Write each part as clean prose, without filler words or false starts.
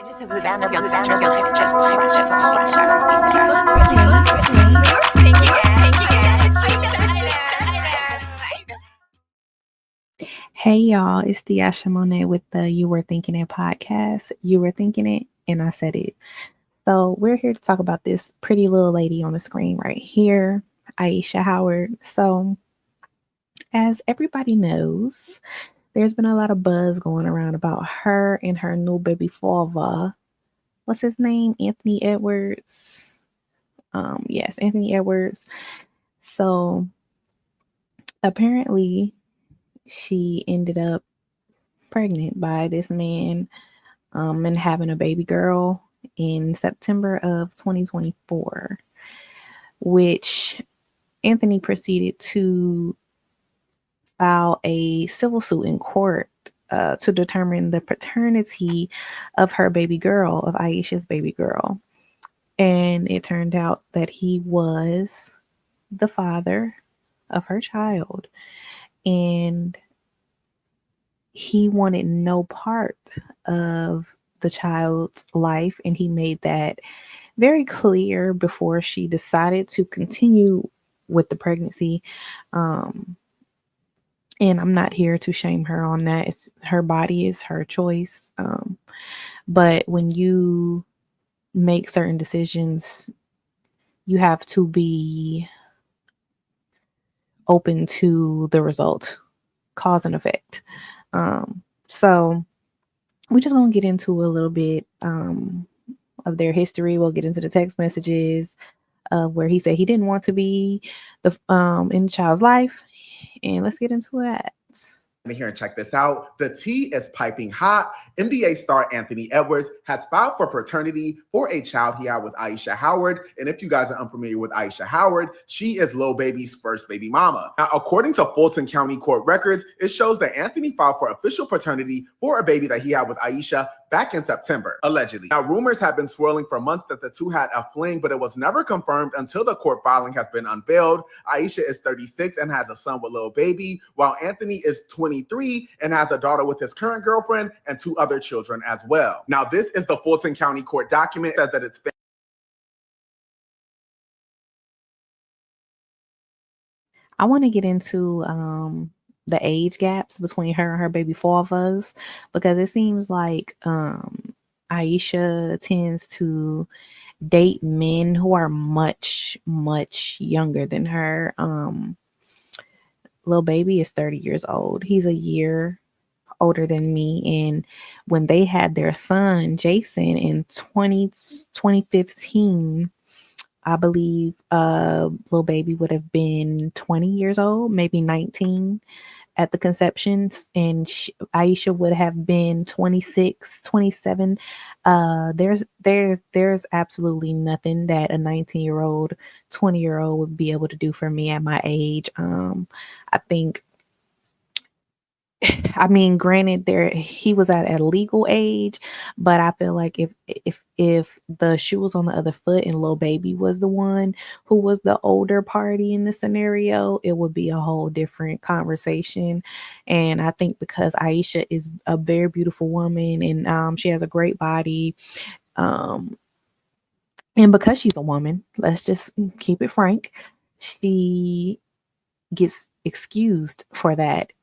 just have the band of your sisters just practice on the Hey y'all, it's the Asha Monet with the You Were Thinking It podcast. You were thinking it, and I said it. So we're here to talk about this pretty little lady on the screen right here, AYESHA Howard. So as everybody knows, there's been a lot of buzz going around about her and her new baby father. What's his name? Anthony Edwards. Yes, Anthony Edwards. So apparently she ended up pregnant by this man and having a baby girl in September of 2024, which Anthony proceeded to file a civil suit in court to determine the paternity of her baby girl, of AYESHA's baby girl. And it turned out that he was the father of her child. And he wanted no part of the child's life. And he made that very clear before she decided to continue with the pregnancy. And I'm not here to shame her on that. It's her body, is her choice. But when you make certain decisions, you have to be open to the result, cause and effect. So we're just going to get into a little bit of their history. We'll get into the text messages where he said he didn't want to be in the child's life. And let's get into that. Here and check this out. The tea is piping hot. NBA star Anthony Edwards has filed for paternity for a child he had with AYESHA Howard. And if you guys are unfamiliar with AYESHA Howard, she is Lil Baby's first baby mama. Now, according to Fulton County Court records, it shows that Anthony filed for official paternity for a baby that he had with AYESHA back in September, allegedly. Now, rumors have been swirling for months that the two had a fling, but it was never confirmed until the court filing has been unveiled. AYESHA is 36 and has a son with Lil Baby, while Anthony is 23 and has a daughter with his current girlfriend and two other children as well. Now, this is the Fulton County Court document. It says that it's I want to get into the age gaps between her and her baby fathers, because it seems like AYESHA tends to date men who are much, much younger than her. Lil Baby is 30 years old. He's a year older than me. And when they had their son, Jason, in 2015, I believe Lil Baby would have been 20 years old, maybe 19 at the conception, and AYESHA would have been 26, 27. There's absolutely nothing that a 19-year-old, 20-year-old would be able to do for me at my age. I think, I mean, granted, he was at a legal age, but I feel like if the shoe was on the other foot and Lil Baby was the one who was the older party in the scenario, it would be a whole different conversation. And I think because AYESHA is a very beautiful woman and she has a great body, and because she's a woman, let's just keep it frank, she gets excused for that.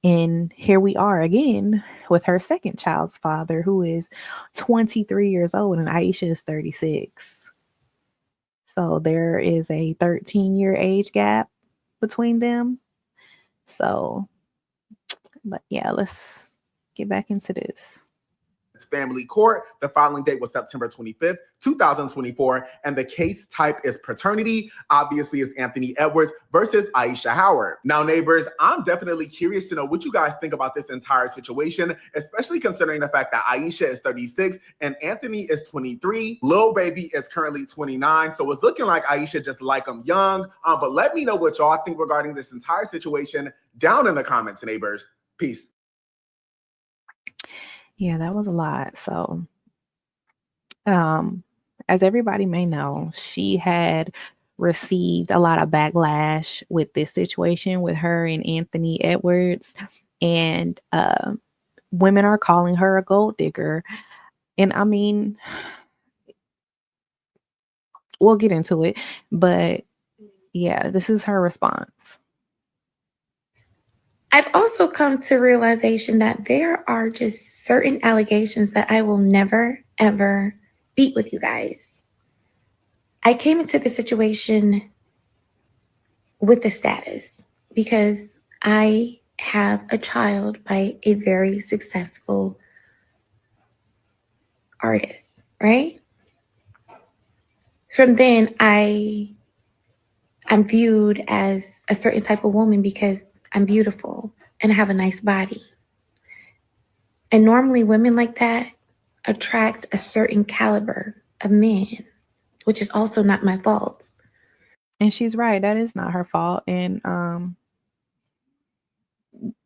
And here we are again with her second child's father, who is 23 years old, and AYESHA is 36. So there is a 13-year age gap between them. So, but yeah, let's get back into this. Family court. The filing date was September 25th, 2024, and the case type is paternity. Obviously, it's Anthony Edwards versus AYESHA Howard. Now, neighbors, I'm definitely curious to know what you guys think about this entire situation, especially considering the fact that AYESHA is 36 and Anthony is 23. Lil Baby is currently 29, so it's looking like AYESHA just like him young. But let me know what y'all think regarding this entire situation down in the comments, neighbors. Peace. Yeah, that was a lot. So, as everybody may know, she had received a lot of backlash with this situation with her and Anthony Edwards, and women are calling her a gold digger. And I mean, we'll get into it, but yeah, this is her response. I've also come to realization that there are just certain allegations that I will never, ever beat with you guys. I came into the situation with the status because I have a child by a very successful artist, right? From then, I'm viewed as a certain type of woman because I'm beautiful and I have a nice body. And normally women like that attract a certain caliber of men, which is also not my fault. And she's right. That is not her fault. And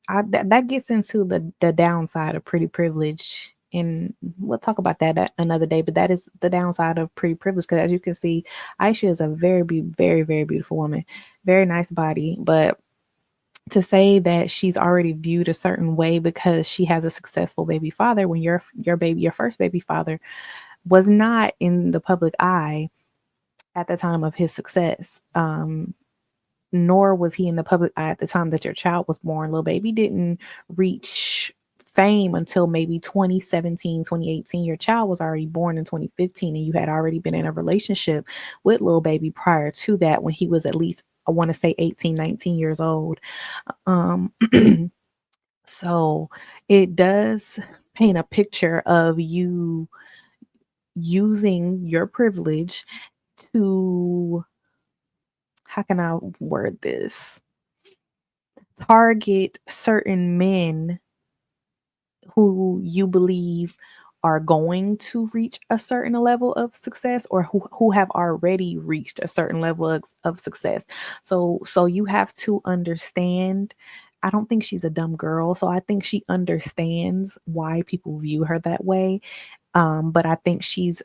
that gets into the downside of pretty privilege. And we'll talk about that another day. But that is the downside of pretty privilege. Because as you can see, Aisha is a very, very, very beautiful woman. Very nice body. But to say that she's already viewed a certain way because she has a successful baby father when your first baby father was not in the public eye at the time of his success, nor was he in the public eye at the time that your child was born. Lil Baby didn't reach fame until maybe 2017, 2018. Your child was already born in 2015, and you had already been in a relationship with Lil Baby prior to that when he was at least, I want to say 18, 19 years old. So it does paint a picture of you using your privilege to, how can I word this? Target certain men who you believe are going to reach a certain level of success, or who have already reached a certain level of success. So you have to understand. I don't think she's a dumb girl, so I think she understands why people view her that way. But I think she's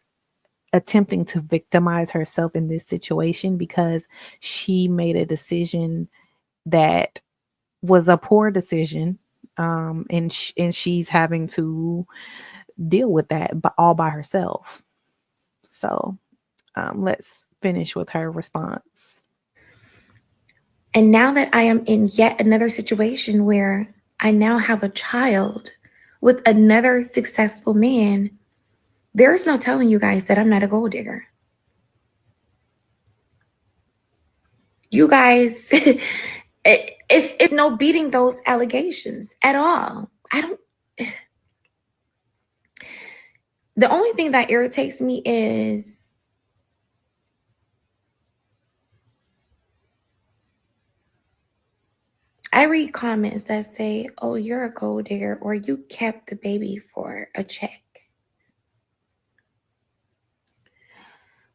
attempting to victimize herself in this situation because she made a decision that was a poor decision, and she's having to deal with that all by herself. So let's finish with her response. And now that I am in yet another situation where I now have a child with another successful man, there's no telling you guys that I'm not a gold digger. You guys, it's no beating those allegations at all. The only thing that irritates me is I read comments that say, oh, you're a gold digger, or you kept the baby for a check.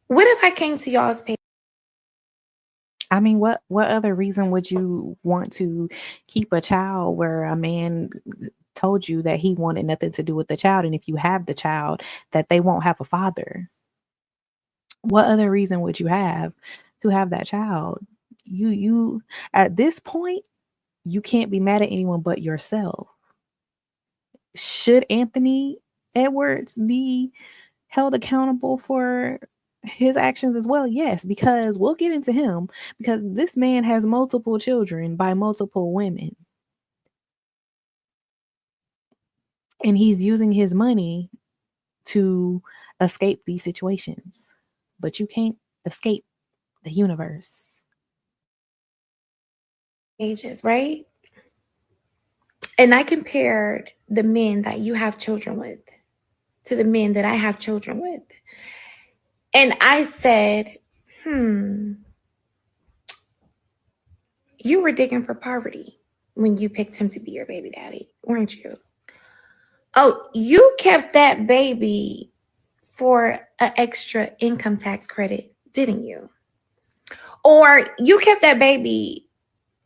What if I came to y'all's page? I mean, what other reason would you want to keep a child where a man told you that he wanted nothing to do with the child, and if you have the child, that they won't have a father? What other reason would you have to have that child? You at this point, you can't be mad at anyone but yourself. Should Anthony Edwards be held accountable for his actions as well? Yes, because we'll get into him, because this man has multiple children by multiple women. And he's using his money to escape these situations. But you can't escape the universe. Pages, right? And I compared the men that you have children with to the men that I have children with. And I said, you were digging for poverty when you picked him to be your baby daddy, weren't you? Oh, you kept that baby for an extra income tax credit, didn't you? Or you kept that baby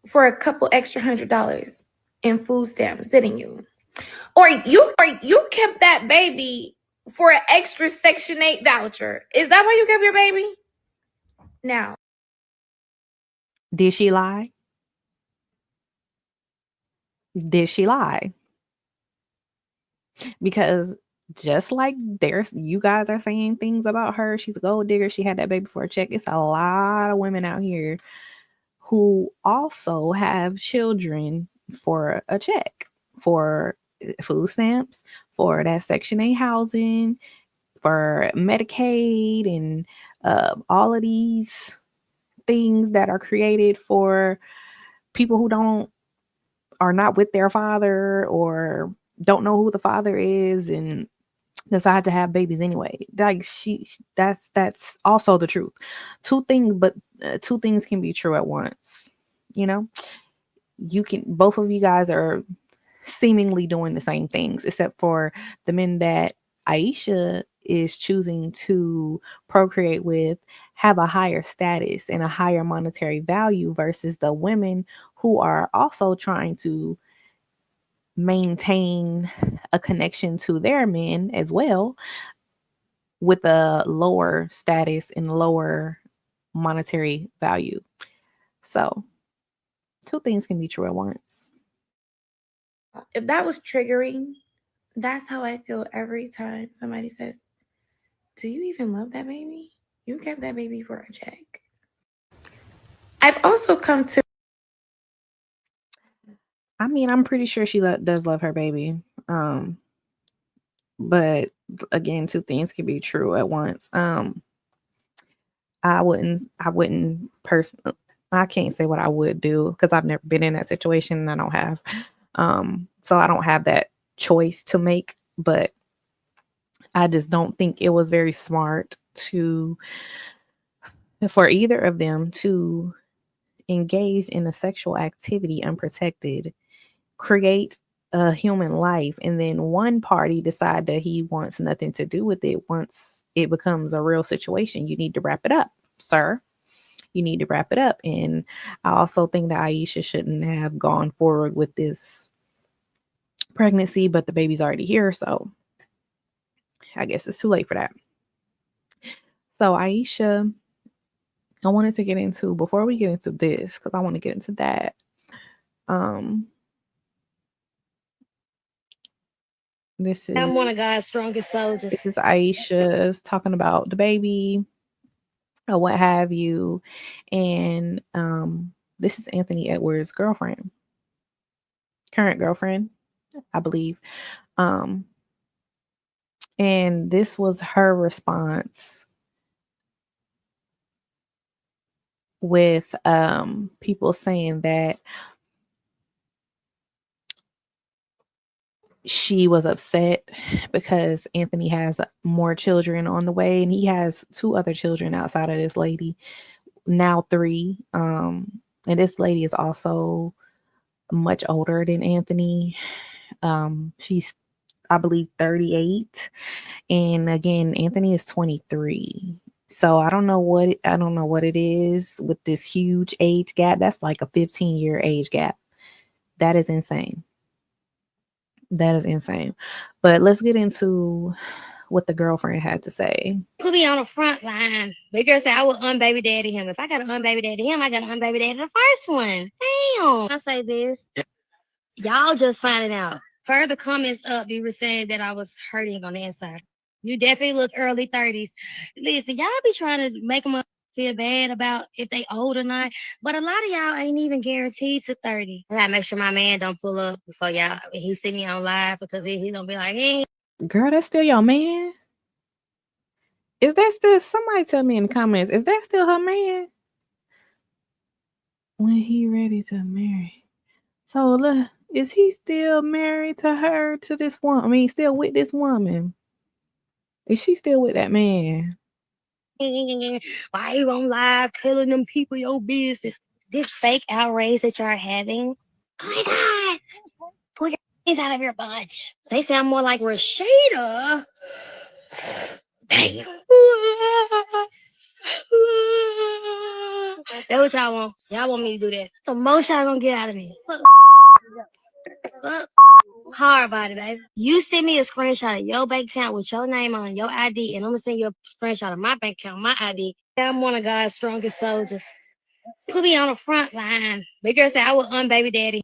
for a couple extra $100 in food stamps, didn't you? Or you kept that baby for an extra Section 8 voucher. Is that why you kept your baby? Now, Did she lie? Did she lie? Because just like you guys are saying things about her, she's a gold digger, she had that baby for a check. It's a lot of women out here who also have children for a check, for food stamps, for that Section 8 housing, for Medicaid, and all of these things that are created for people who are not with their father or don't know who the father is and decide to have babies anyway. Like that's also the truth. Two things can be true at once. You know, both of you guys are seemingly doing the same things, except for the men that Ayesha is choosing to procreate with have a higher status and a higher monetary value versus the women who are also trying to maintain a connection to their men as well with a lower status and lower monetary value. So, two things can be true at once. If that was triggering, that's how I feel every time somebody says, "Do you even love that baby? You kept that baby for a check." I've also come to. I mean, I'm pretty sure she does love her baby. But again, two things can be true at once. I wouldn't personally, I can't say what I would do because I've never been in that situation and I don't have. So I don't have that choice to make, but I just don't think it was very smart for either of them to engage in a sexual activity unprotected, create a human life, and then one party decide that he wants nothing to do with it. Once it becomes a real situation, you need to wrap it up, sir. You need to wrap it up. And I also think that Ayesha shouldn't have gone forward with this pregnancy, but the baby's already here, so I guess it's too late for that. So Ayesha, I wanted to get into, before we get into this, because I want to get into that. I'm one of God's strongest soldiers. This is Ayesha's talking about the baby or what have you. And this is Anthony Edwards' girlfriend, current girlfriend, I believe. And this was her response with people saying that she was upset because Anthony has more children on the way, and he has 2 other children outside of this lady, now 3. And this lady is also much older than Anthony. She's, I believe, 38, and again, Anthony is 23. So I don't know what it is with this huge age gap. That's like a 15-year age gap. That is insane. That is insane. But let's get into what the girlfriend had to say. Put me on the front line. Big girl said I would unbaby daddy him. If I got to unbaby daddy him, I got to unbaby daddy the first one. Damn. I say this. Y'all just finding out. Further comments up, you were saying that I was hurting on the inside. You definitely look early 30s. Listen, y'all be trying to make them feel bad about if they old or not. But a lot of y'all ain't even guaranteed to 30. I gotta make sure my man don't pull up before y'all. He see me on live because he gonna be like, hey. Girl, that's still your man? Is that still, somebody tell me in the comments, is that still her man? When he ready to marry. So look, is he still married to her, to this woman? I mean, still with this woman? Is she still with that man? Why you on live telling them people your business? This fake outrage that you're having. Oh my God. Pull your hands out of your bunch. They sound more like Rashida. Damn. That's what y'all want. Y'all want me to do that. The most y'all gonna get out of me. Fuck. Hard body, baby. You send me a screenshot of your bank account with your name on your ID, and I'm gonna send you a screenshot of my bank account, my ID. I'm one of God's strongest soldiers. Put me on the front line. Big girl said I would unbaby daddy.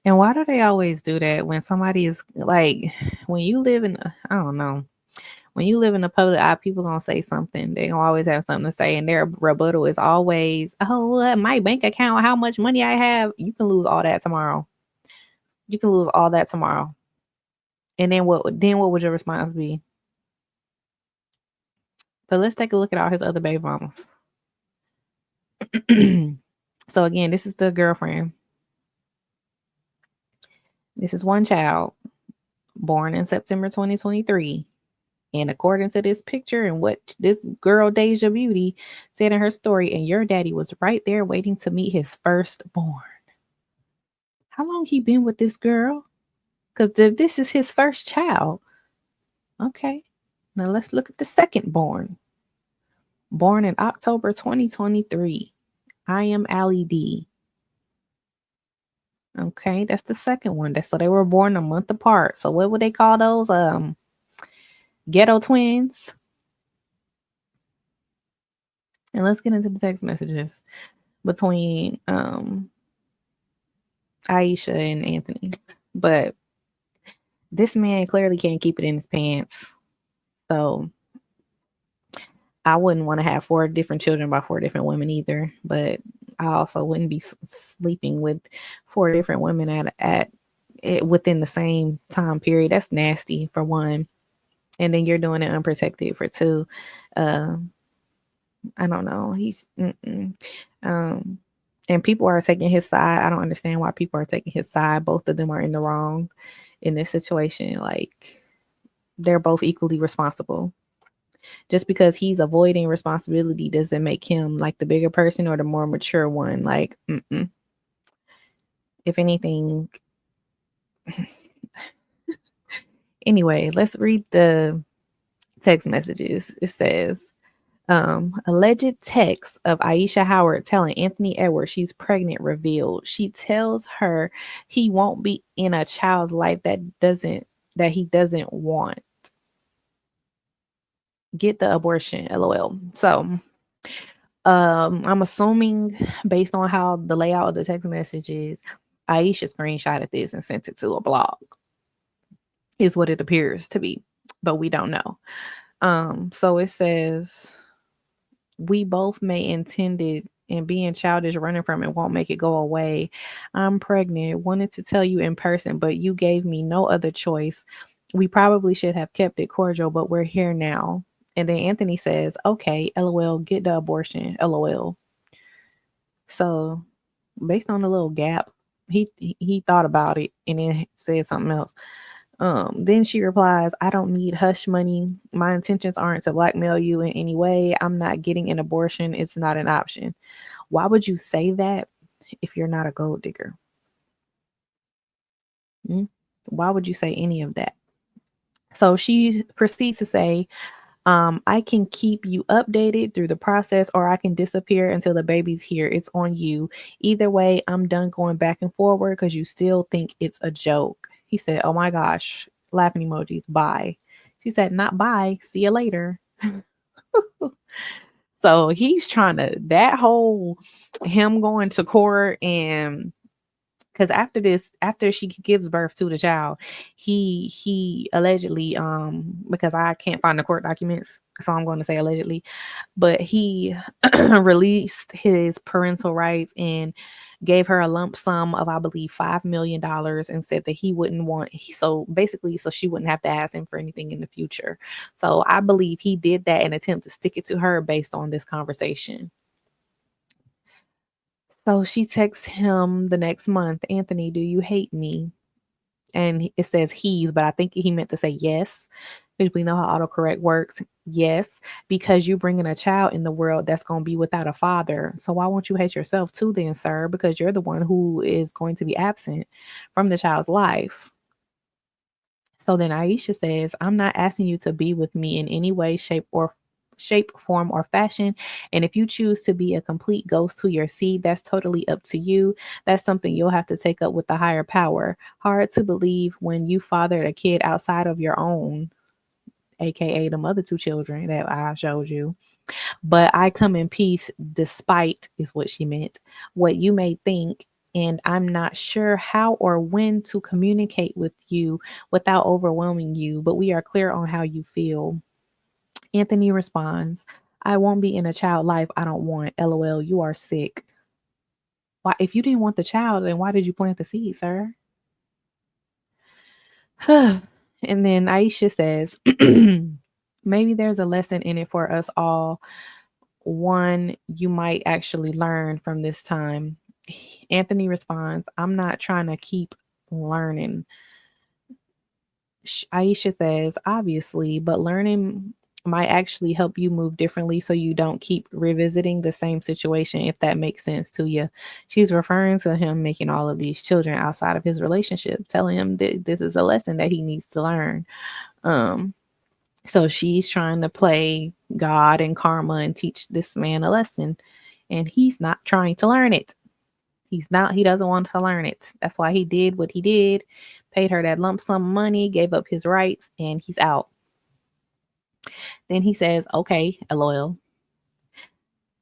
And why do they always do that when somebody is like, when you live in, I don't know, when you live in the public eye, people gonna say something. They gonna always have something to say, and their rebuttal is always, "Oh, my bank account, how much money I have." You can lose all that tomorrow. You can lose all that tomorrow. And then what? Then what would your response be? But let's take a look at all his other baby mamas. So again, this is the girlfriend. This is one child born in September 2023. And according to this picture and what this girl Deja Beauty said in her story, and your daddy was right there waiting to meet his firstborn. How long he been with this girl? Because this is his first child. Okay. Now let's look at the second born. Born in October 2023. I am Allie D. Okay, that's the second one. So they were born a month apart. So what would they call those? Ghetto twins. And let's get into the text messages between Ayesha and Anthony. But this man clearly can't keep it in his pants. So I wouldn't want to have 4 different children by 4 different women either. But I also wouldn't be sleeping with 4 different women at within the same time period. That's nasty for one. And then you're doing it unprotected for 2. I don't know. And people are taking his side. I don't understand why people are taking his side. Both of them are in the wrong in this situation. Like, they're both equally responsible. Just because he's avoiding responsibility doesn't make him like the bigger person or the more mature one. Like, if anything. Anyway, let's read the text messages. It says, alleged text of Ayesha Howard telling Anthony Edwards she's pregnant revealed. She tells her he won't be in a child's life that he doesn't want. Get the abortion, LOL. So I'm assuming based on how the layout of the text message is, Ayesha screenshotted this and sent it to a blog. Is what it appears to be, but we don't know. So it says, we both may intended and being childish running from it won't make it go away. I'm pregnant, wanted to tell you in person, but you gave me no other choice. We probably should have kept it cordial, but we're here now. And then Anthony says, okay, LOL, get the abortion, LOL. So based on the little gap, he thought about it and then said something else. Then she replies, I don't need hush money. My intentions aren't to blackmail you in any way. I'm not getting an abortion. It's not an option. Why would you say that if you're not a gold digger? Why would you say any of that? So she proceeds to say, I can keep you updated through the process, or I can disappear until the baby's here. It's on you. Either way, I'm done going back and forward because you still think it's a joke. He said, oh my gosh, laughing emojis, bye. She said, not bye, see you later. So he's trying to, that whole him going to court, and because after she gives birth to the child, he allegedly, because I can't find the court documents, so I'm going to say allegedly, but he released his parental rights and gave her a lump sum of, I believe, $5 million, and said that he wouldn't want, so basically, so she wouldn't have to ask him for anything in the future. So I believe he did that in an attempt to stick it to her based on this conversation. So she texts him the next month, Anthony, do you hate me? And it says he's, but I think he meant to say yes, because we know how autocorrect works. Yes, because you're bringing a child in the world that's going to be without a father. So why won't you hate yourself too then, sir? Because you're the one who is going to be absent from the child's life. So then Ayesha says, I'm not asking you to be with me in any way, shape, form, or fashion. And if you choose to be a complete ghost to your seed, that's totally up to you. That's something you'll have to take up with the higher power. Hard to believe when you fathered a kid outside of your own, aka the other 2 children that I showed you. But I come in peace despite, is what she meant, what you may think and I'm not sure how or when to communicate with you without overwhelming you, but we are clear on how you feel. Anthony responds, I won't be in a child life I don't want. LOL, you are sick. Why, if you didn't want the child, then why did you plant the seed, sir? And then Aisha says, maybe there's a lesson in it for us all. One you might actually learn from this time. Anthony responds, I'm not trying to keep learning. Aisha says, obviously, but learning might actually help you move differently so you don't keep revisiting the same situation, if that makes sense to you. She's referring to him making all of these children outside of his relationship, telling him that this is a lesson that he needs to learn. So she's trying to play God and karma and teach this man a lesson, and he's not trying to learn it. He doesn't want to learn it. That's why he did what he did, paid her that lump sum money, gave up his rights, and he's out. Then he says, okay, LOL.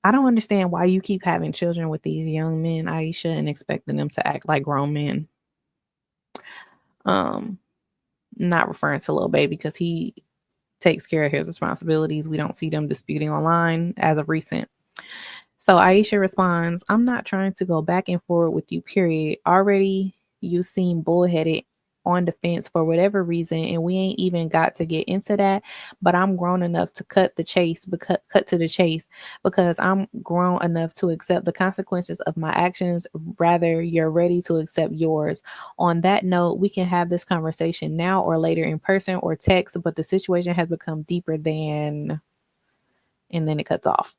I don't understand why you keep having children with these young men, Aisha, and expecting them to act like grown men. Not referring to Lil Baby because he takes care of his responsibilities. We don't see them disputing online as of recent. So Aisha responds, I'm not trying to go back and forth with you, period. Already you seem bullheaded on the fence for whatever reason, and we ain't even got to get into that, but I'm grown enough to cut to the chase because I'm grown enough to accept the consequences of my actions, rather you're ready to accept yours. On that note, we can have this conversation now or later in person or text, but the situation has become deeper than, and then it cuts off.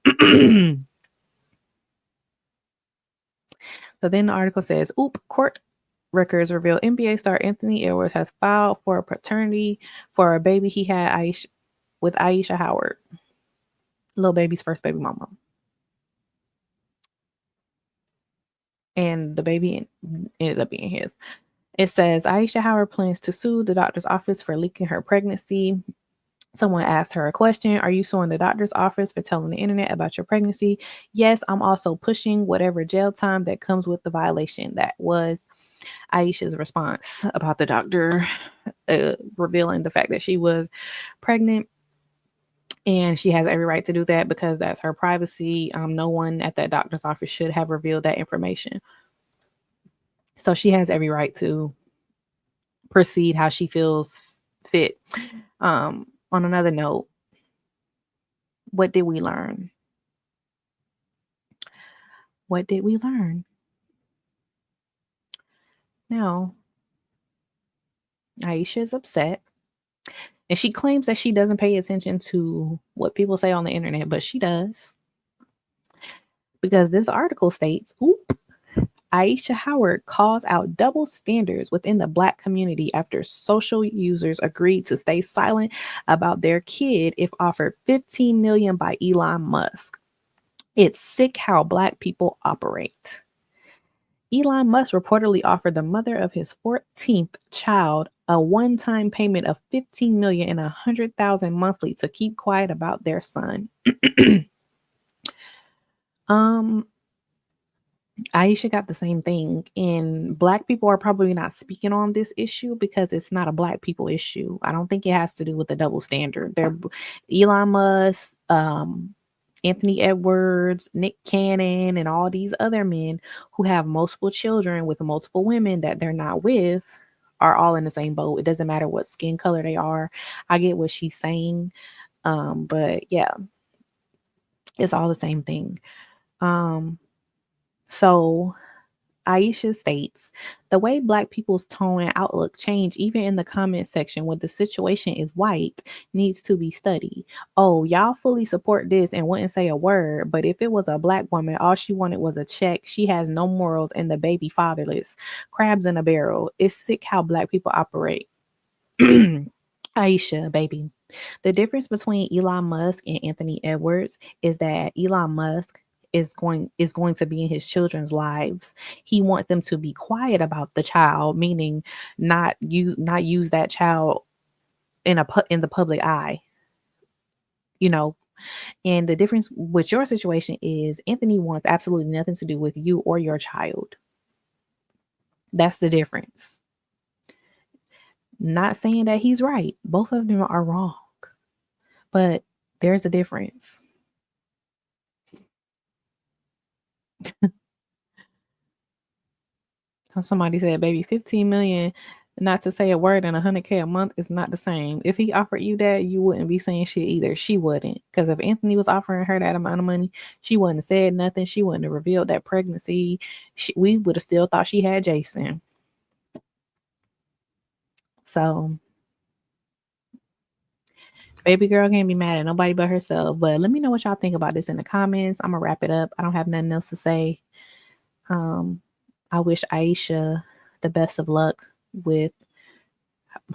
So then the article says, court records reveal NBA star Anthony Edwards has filed for a paternity for a baby he had with AYESHA Howard, Lil Baby's first baby mama. And the baby ended up being his. It says AYESHA Howard plans to sue the doctor's office for leaking her pregnancy. Someone asked her a question. Are you suing the doctor's office for telling the internet about your pregnancy? Yes, I'm also pushing whatever jail time that comes with the violation. That was Aisha's response about the doctor revealing the fact that she was pregnant. And she has every right to do that because that's her privacy. No one at that doctor's office should have revealed that information. So she has every right to proceed how she feels fit. On another note, what did we learn? What did we learn? Now, Aisha is upset. And she claims that she doesn't pay attention to what people say on the internet, but she does. Because this article states, AYESHA Howard calls out double standards within the Black community after social users agreed to stay silent about their kid if offered $15 million by Elon Musk. It's sick how Black people operate. Elon Musk reportedly offered the mother of his 14th child a one-time payment of $15 million and $100,000 monthly to keep quiet about their son. Aisha got the same thing, and Black people are probably not speaking on this issue because it's not a Black people issue. I don't think it has to do with the double standard. They're Elon Musk, Anthony Edwards, Nick Cannon, and all these other men who have multiple children with multiple women that they're not with are all in the same boat. It doesn't matter what skin color they are. I get what she's saying, but yeah, it's all the same thing. So Aisha states, the way Black people's tone and outlook change, even in the comment section when the situation is white, needs to be studied. Oh, y'all fully support this and wouldn't say a word, but if it was a Black woman, all she wanted was a check. She has no morals and the baby fatherless. Crabs in a barrel. It's sick how Black people operate. Aisha, baby. The difference between Elon Musk and Anthony Edwards is that Elon Musk is going to be in his children's lives. He wants them to be quiet about the child, meaning not use that child in the public eye. And the difference with your situation is Anthony wants absolutely nothing to do with you or your child. That's the difference. Not saying that he's right. Both of them are wrong. But there's a difference. Somebody said, baby, 15 million, not to say a word, and 100K a month is not the same. If he offered you that, you wouldn't be saying shit either. She wouldn't. Because if Anthony was offering her that amount of money, she wouldn't have said nothing. She wouldn't have revealed that pregnancy. We would have still thought she had Jason. So, baby girl can't be mad at nobody but herself. But let me know what y'all think about this in the comments. I'm going to wrap it up. I don't have nothing else to say. I wish AYESHA the best of luck with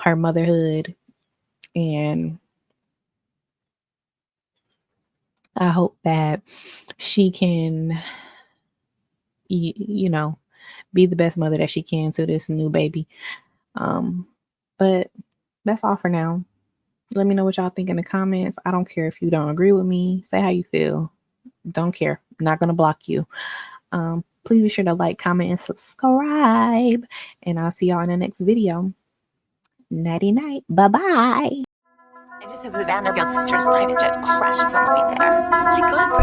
her motherhood, and I hope that she can, you know, be the best mother that she can to this new baby. But that's all for now. Let me know what y'all think in the comments. I don't care if you don't agree with me. Say how you feel. Don't care. I'm not going to block you. Please be sure to like, comment, and subscribe. And I'll see y'all in the next video. Nighty night. Bye-bye. I just hope the Vanderbilt sisters' private jet crashes on the way there. My God.